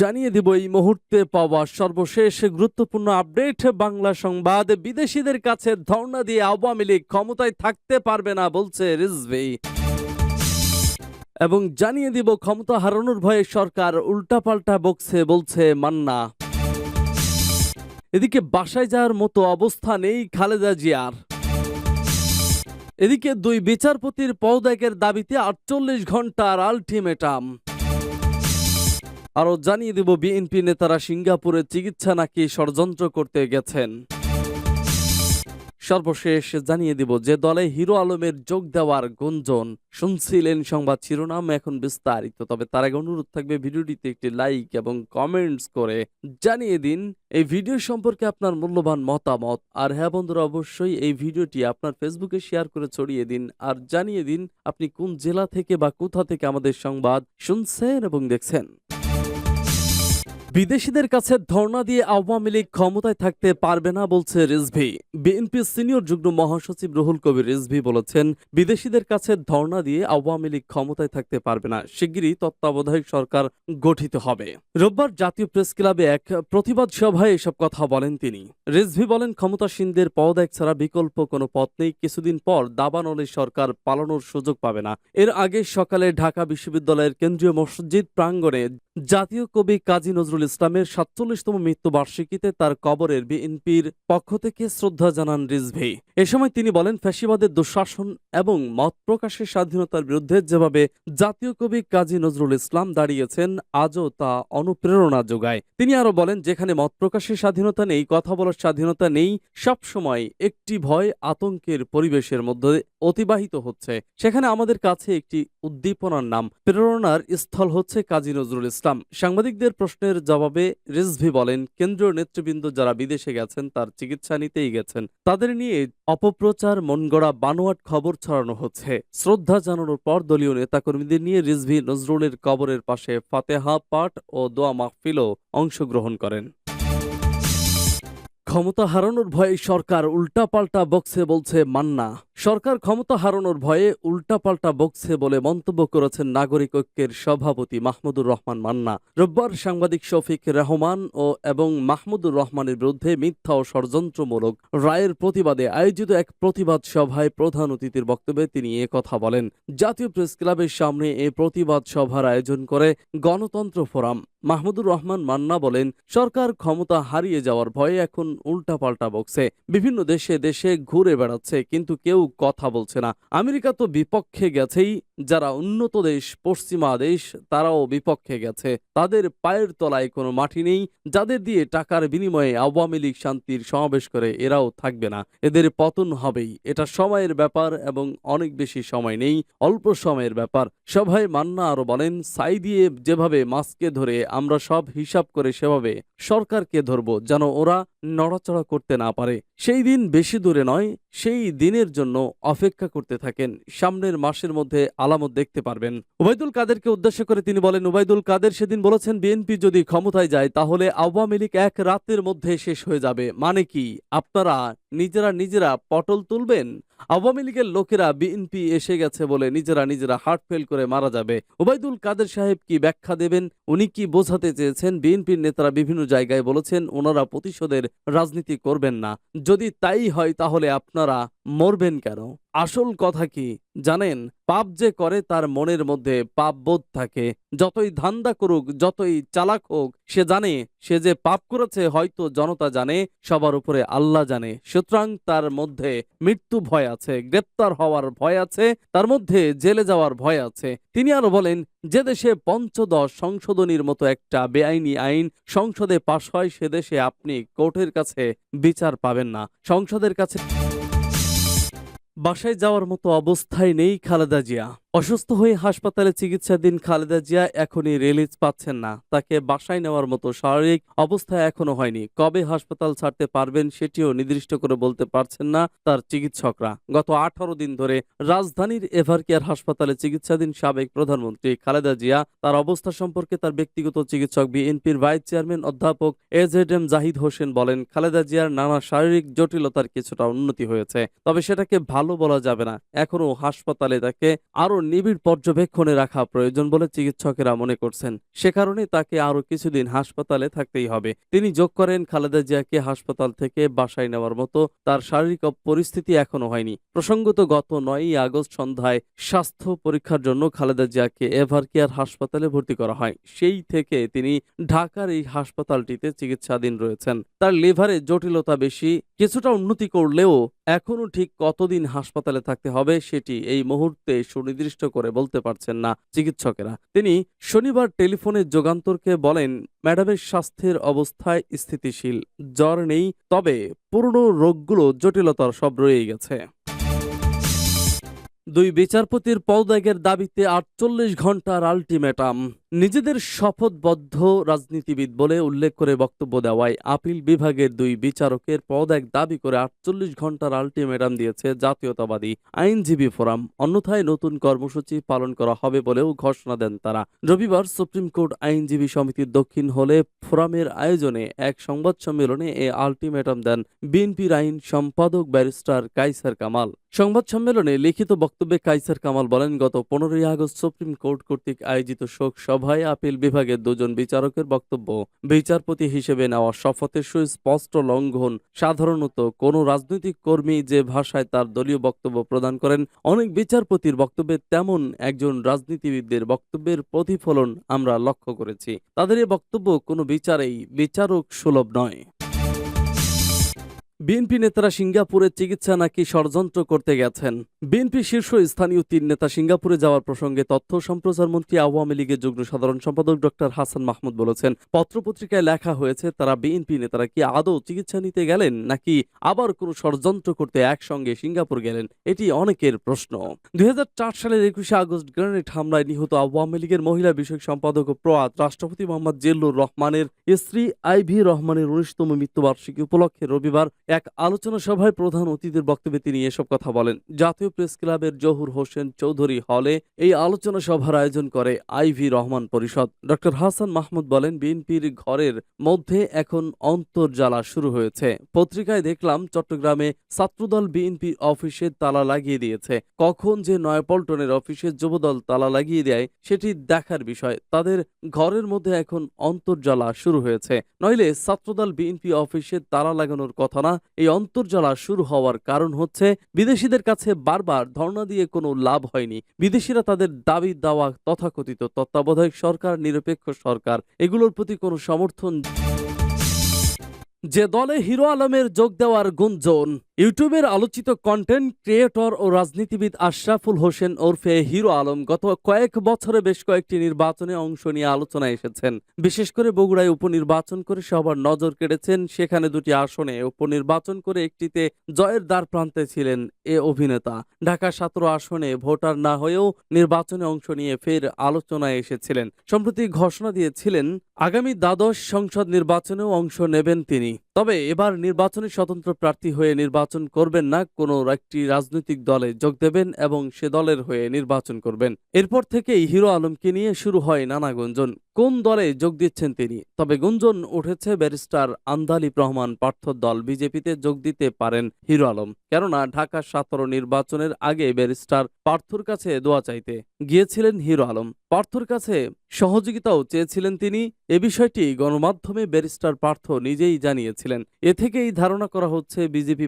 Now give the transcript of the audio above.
জানিয়ে দিব এই মুহূর্তে পাওয়া সর্বশেষ গুরুত্বপূর্ণ আপডেট বাংলা সংবাদ। বিদেশিদের কাছে ধর্ণা দিয়ে আওয়ামী লীগ ক্ষমতায় থাকতে পারবে না বলছে রিজভী। এবং জানিয়ে দিব ক্ষমতা হারানোর ভয়ে সরকার উল্টাপাল্টা বকছে বলছে মান্না। এদিকে বাসায় যাওয়ার মতো অবস্থা নেই খালেদা জিয়ার। এদিকে দুই বিচারপতির পদত্যাগের দাবিতে ৪৮ ঘন্টার আলটিমেটাম। আরো জানিয়ে দেব বিএনপি নেতারা সিঙ্গাপুরে চিকিৎসা নাকি ষড়যন্ত্র করতে গেছেন। সর্বশেষ জানিয়ে দিব যে দলে হিরো আলমের যোগ দেওয়ার গুঞ্জন। শুনছিলেন সংবাদ শিরোনাম, এখন বিস্তারিত। তবে তার আগে অনুরোধ থাকবে ভিডিওটিতে একটি লাইক এবং কমেন্টস করে জানিয়ে দিন এই ভিডিও সম্পর্কে আপনার মূল্যবান মতামত। আর হ্যাঁ বন্ধুরা, অবশ্যই এই ভিডিওটি আপনার ফেসবুকে শেয়ার করে ছড়িয়ে দিন আর জানিয়ে দিন আপনি কোন জেলা থেকে বা কোথা থেকে আমাদের সংবাদ শুনছেন এবং দেখছেন। বিদেশিদের কাছে ধর্ণা দিয়ে আওয়ামী লীগ ক্ষমতায় থাকতে পারবে না বলছে রিজভী। বিএনপির সিনিয়র যুগ্ম মহাসচিব রুহুল কবির রিজভী বলেছেন, বিদেশিদের কাছে ধর্ণা দিয়ে আওয়ামী লীগ ক্ষমতায় থাকতে পারবে না, শিগগিরই তত্ত্বাবধায়ক সরকার গঠিত হবে। রোববার জাতীয় প্রেস ক্লাবে এক প্রতিবাদ সভায় এসব কথা বলেন তিনি। রিজভী বলেন, ক্ষমতাসীনদের পদত্যাগ ছাড়া বিকল্প কোনো পথ নেই। কিছুদিন পর দাবানলে সরকার পালানোর সুযোগ পাবে না। এর আগে সকালে ঢাকা বিশ্ববিদ্যালয়ের কেন্দ্রীয় মসজিদ প্রাঙ্গণে জাতীয় কবি কাজী নজরুল ইসলামের ৪৭তম মৃত্যুবার্ষিকীতে তার কবরের বিএনপির পক্ষ থেকে শ্রদ্ধা জানান রিজভী। এ সময় তিনি বলেন, ফ্যাসিবাদের দুঃশাসন এবং মত প্রকাশের স্বাধীনতার বিরুদ্ধে যেভাবে জাতীয় কবি কাজী নজরুল ইসলাম দাঁড়িয়েছেন, আজও তা অনুপ্রেরণা যোগায়। তিনি আরো বলেন, যেখানে মত প্রকাশের স্বাধীনতা নেই, কথা বলার স্বাধীনতা নেই, সবসময় একটি ভয় আতঙ্কের পরিবেশের মধ্যে অতিবাহিত হচ্ছে, সেখানে আমাদের কাছে একটি উদ্দীপনার নাম, প্রেরণার স্থল হচ্ছে কাজী নজরুল ইসলাম। সাংবাদিকদের প্রশ্নের জবাবে রিজভী বলেন, কেন্দ্রীয় নেতৃবৃন্দ যারা বিদেশে গেছেন তার চিকিৎসা নিতেই গেছেন, তাদের নিয়ে অপপ্রচার, মনগড়া, বানোয়াট খবর ছড়ানো হচ্ছে। শ্রদ্ধা জানানোর পর দলীয় নেতাকর্মীদের নিয়ে রিজভী নজরুলের কবরের পাশে ফাতেহা পাঠ ও দোয়া মাহফিলও অংশগ্রহণ করেন। ক্ষমতা হারানোর ভয়ে সরকার উল্টাপাল্টা বকছে বলছে মান্না। সরকার ক্ষমতা হারানোর ভয়ে উল্টাপাল্টা বকছে বলে মন্তব্য করেছেন নাগরিক ঐক্যের সভাপতি মাহমুদুর রহমান মান্না। রোববার সাংবাদিক শফিক রহমান এবং মাহমুদুর রহমানের বিরুদ্ধে মিথ্যা ও ষড়যন্ত্রমূলক রায়ের প্রতিবাদে আয়োজিত এক প্রতিবাদ সভায় প্রধান অতিথির বক্তব্যে তিনি কথা বলেন। জাতীয় প্রেস ক্লাবের সামনে এ প্রতিবাদ সভার আয়োজন করে গণতন্ত্র ফোরাম। মাহমুদুর রহমান মান্না বলেন, সরকার ক্ষমতা হারিয়ে যাওয়ার ভয়ে এখন উল্টাপাল্টা বকছে, বিভিন্ন দেশে দেশে ঘুরে বেড়াচ্ছে, কিন্তু কেউ কথা বলছে না। আমেরিকা তো বিপক্ষে গেছেই, যারা উন্নত দেশ, পশ্চিমা দেশ, তারাও বিপক্ষে গেছে। তাদের পায়ের তলায় কোনো মাটি নেই। যাদের দিয়ে টাকার বিনিময়ে আওয়ামী লীগ শান্তির সমাবেশ করে, এরাও থাকবে না, এদের পতন হবেই। এটা সময়ের ব্যাপার এবং অনেক বেশি সময় নেই, অল্প সময়ের ব্যাপার। সভায় মান্না আরো বলেন, ছাই দিয়ে যেভাবে মাছকে ধরে আমরা সব হিসাব করে সেভাবে সরকারকে ধরবো, যেন ওরা নড়াচড়া করতে না পারে। সেই দিন বেশি দূরে নয়, সেই দিনের জন্য অপেক্ষা করতে থাকেন। সামনের মাসের মধ্যে আলামত দেখতে পারবেন। ওবায়দুল কাদেরকে উদ্দেশ্য করে তিনি বলেন, ওবায়দুল কাদের সেদিন বলেছেন, বিএনপি যদি ক্ষমতায় যায় তাহলে আওয়ামী লীগ এক রাতের মধ্যে শেষ হয়ে যাবে। মানে কি, আপনারা নিজেরা পটল তুলবেন? আওয়ামী লীগের লোকেরা বিএনপি এসে গেছে বলে নিজেরা হার্ট ফেল করে মারা যাবে। ওবায়দুল কাদের সাহেব কি ব্যাখ্যা দেবেন? উনি কি বোঝাতে চেয়েছেন? বিএনপির নেতারা বিভিন্ন জায়গায় বলেছেন ওনারা প্রতিশোধের রাজনীতি করবেন না। যদি তাই হয় তাহলে আপনারা মরবেন কেন? আসল কথা কি জানেন? পাপ যে করে তার মনের মধ্যে পাপ বোধ থাকে। যতই ধান্দা করুক, যতই চালাক হোক, সে জানে সে যে পাপ করেছে। হয়তো জনতা জানে, সবার উপরে আল্লাহ জানে। সুতরাং তার মধ্যে মৃত্যু ভয় আছে, গ্রেপ্তার হওয়ার ভয় আছে, তার মধ্যে জেলে যাওয়ার ভয় আছে। তিনি আরো বলেন, যে দেশে পঞ্চদশ সংশোধনীর মতো একটা বেআইনি আইন সংসদে পাশ হয়, সে দেশে আপনি কোর্টের কাছে বিচার পাবেন না, সংসদের কাছে। বাসায় যাওয়ার মতো অবস্থায় নেই খালেদা জিয়া। অসুস্থ হয়ে হাসপাতালে চিকিৎসাধীন খালেদা জিয়া এখনই রিলিজ পাচ্ছেন না। তাকে বাসায় নেওয়ার মতো শারীরিক অবস্থা এখনো হয়নি। কবে হাসপাতাল ছাড়তে পারবেন সেটিও নির্দিষ্ট করে বলতে পারছেন না তার চিকিৎসকরা। গত 18 দিন ধরে রাজধানীর এভারকেয়ার হাসপাতালে চিকিৎসাধীন সাবেক প্রধানমন্ত্রী খালেদা জিয়া তার অবস্থা সম্পর্কে তার ব্যক্তিগত চিকিৎসক বিএনপির ভাইস চেয়ারম্যান অধ্যাপক এজেডএম জাহিদ হোসেন বলেন, খালেদা জিয়ার নানা শারীরিক জটিলতার কিছুটা উন্নতি হয়েছে, তবে সেটাকে ভালো বলা যাবে না। এখনো হাসপাতালে তাকে আরো নিবিড় পর্যবেক্ষণে রাখা প্রয়োজন বলে চিকিৎসকেরা মনে করছেন। সে কারণে তাকে আরও কিছুদিন হাসপাতালে থাকতেই হবে। তিনি যোগ করেন, খালেদা জিয়াকে হাসপাতাল থেকে বাসায় নেওয়ার মতো তার শারীরিক পরিস্থিতি এখনো হয়নি। প্রসঙ্গত, গত 9ই আগস্ট সন্ধ্যায় স্বাস্থ্য পরীক্ষার জন্য খালেদা জিয়াকে এভারকেয়ার হাসপাতালে ভর্তি করা হয়। সেই থেকে তিনি ঢাকার এই হাসপাতালটিতে চিকিৎসাধীন রয়েছেন। তার লিভারে জটিলতা বেশি, কিছুটা উন্নতি করলেও এখনো ঠিক কতদিন হাসপাতালে থাকতে হবে সেটি এই মুহূর্তে সুনির্দিষ্ট করে বলতে পারছেন না চিকিৎসকেরা। তিনি শনিবার টেলিফোনে যুগান্তরকে বলেন, ম্যাডামের স্বাস্থ্যের অবস্থায় স্থিতিশীল, জ্বর নেই, তবে পুরনো রোগগুলো জটিলতার সব রয়েই গেছে। দুই বিচারপতির পদত্যাগের দাবিতে 48 ঘন্টার আল্টিমেটাম। নিজেদের শপথবদ্ধ রাজনীতিবিদ বলে উল্লেখ করে বক্তব্য দেওয়ায় আপিল বিভাগের দুই বিচারকের পদত্যাগ দাবি করে 48 ঘন্টার আল্টিমেটাম দিয়েছে জাতীয়তাবাদী আইনজীবী ফোরাম। অন্যথায় নতুন কর্মসূচি পালন করা হবে বলেও ঘোষণা দেন তারা। রবিবার সুপ্রিম কোর্ট আইনজীবী সমিতির দক্ষিণ হলে ফোরামের আয়োজনে এক সংবাদ সম্মেলনে এ আল্টিমেটাম দেন বিএনপির আইন সম্পাদক ব্যারিস্টার কায়সার কামাল। সংবাদ সম্মেলনে লিখিত বক্তব্যে কায়সার কামাল বলেন, গত 15ই আগস্ট সুপ্রিম কোর্ট কর্তৃক আয়োজিত শোক সভায় আপিল বিভাগের দুজন বিচারকের বক্তব্য বিচারপতি হিসেবে নেওয়া শপথের সুস্পষ্ট লঙ্ঘন। সাধারণত কোনো রাজনৈতিক কর্মী যে ভাষায় তার দলীয় বক্তব্য প্রদান করেন, অনেক বিচারপতির বক্তব্যে তেমন একজন রাজনীতিবিদদের বক্তব্যের প্রতিফলন আমরা লক্ষ্য করেছি। তাদের এ বক্তব্য কোনো বিচারেই বিচারক সুলভ নয়। বিএনপি নেতারা সিঙ্গাপুরে চিকিৎসা নাকি ষড়যন্ত্র করতে গেছেন। বিএনপি শীর্ষ স্থানীয় 3 নেতা সিঙ্গাপুরে যাওয়ার প্রসঙ্গে তথ্য সম্প্রচার মন্ত্রী, আওয়ামী লীগের যুগ্ম সাধারণ সম্পাদক ডক্টর হাসান মাহমুদ বলেছেন, পত্রপত্রিকায় লেখা হয়েছে তারা বিএনপি নেতারা কি আদৌ চিকিৎসা নিতে গেলেন নাকি আবার কোনো ষড়যন্ত্র করতে একসঙ্গে সিঙ্গাপুর গেলেন, এটি অনেকের প্রশ্ন। 2004 সালের 21শে আগস্ট গ্রেনেড হামলায় নিহত আওয়ামী লীগের মহিলা বিষয়ক সম্পাদক ও প্রয়াত রাষ্ট্রপতি মোহাম্মদ জিল্লুর রহমানের স্ত্রী আইভি রহমানের 19তম মৃত্যুবার্ষিকী উপলক্ষে রবিবার এক আলোচনা সভায় প্রধান অতিথির বক্তব্যে তিনি এসব কথা বলেন। জাতীয় প্রেস ক্লাবের জহুর হোসেন চৌধুরী হলে এই আলোচনা সভার আয়োজন করে আইভি রহমান পরিষদ। ডক্টর হাসান মাহমুদ বলেন, বিএনপির ঘরের মধ্যে এখন অন্তর্জালা শুরু হয়েছে। পত্রিকায় দেখলাম চট্টগ্রামে ছাত্রদল বিএনপি অফিসে তালা লাগিয়ে দিয়েছে। কখন যে নয়াপল্টনের অফিসে যুবদল তালা লাগিয়ে দেয় সেটি দেখার বিষয়। তাদের ঘরের মধ্যে এখন অন্তর্জালা শুরু হয়েছে, নইলে ছাত্রদল বিএনপি অফিসে তালা লাগানোর কথা না। এই অন্তর্জালা শুরু হওয়ার কারণ হচ্ছে বিদেশিদের কাছে বারবার ধর্ণা দিয়ে কোনো লাভ হয়নি। বিদেশিরা তাদের দাবি দেওয়া তথাকথিত তত্ত্বাবধায়ক সরকার, নিরপেক্ষ সরকার, এগুলোর প্রতি কোনো সমর্থন। যে দলে হিরো আলমের যোগ দেওয়ার গুঞ্জন। ইউটিউবের আলোচিত কন্টেন্ট ক্রিয়েটর ও রাজনীতিবিদ আশরাফুল হোসেন ওরফে হিরো আলম গত কয়েক বছরে বেশ কয়েকটি নির্বাচনে অংশ নিয়ে আলোচনায় এসেছেন। বিশেষ করে বগুড়ায় উপনির্বাচন করে সবার নজর কেড়েছেন। সেখানে 2টি আসনে উপনির্বাচন করে একটিতে জয়ের দ্বার প্রান্তে ছিলেন এ অভিনেতা। ঢাকা 17 আসনে ভোটার না হয়েও নির্বাচনে অংশ নিয়ে ফের আলোচনায় এসেছিলেন। সম্প্রতি ঘোষণা দিয়েছিলেন আগামী দ্বাদশ সংসদ নির্বাচনেও অংশ নেবেন তিনি। তবে এবার নির্বাচনে স্বতন্ত্র প্রার্থী হয়ে নির্বাচন করবেন না, কোনো একটি রাজনৈতিক দলে যোগ দেবেন এবং সে দলের হয়ে নির্বাচন করবেন। এরপর থেকেই হিরো আলমকে নিয়ে শুরু হয় নানা গুঞ্জন। কোন দলে যোগ দিচ্ছেন তিনি? তবে গুঞ্জন উঠেছে ব্যারিস্টার আন্দালিব রহমান পার্থর দল বিজেপিতে যোগ দিতে পারেন হিরো আলম। কেননা ঢাকা 17 নির্বাচনের আগে ব্যারিস্টার পার্থর কাছে দোয়া চাইতে গিয়েছিলেন হিরো আলম। পার্থর কাছে সহযোগিতাও চেয়েছিলেন তিনি। এ বিষয়টি গণমাধ্যমে ব্যারিস্টার পার্থ নিজেই জানিয়েছিলেন। এ থেকেই ধারণা করা হচ্ছে বিজেপি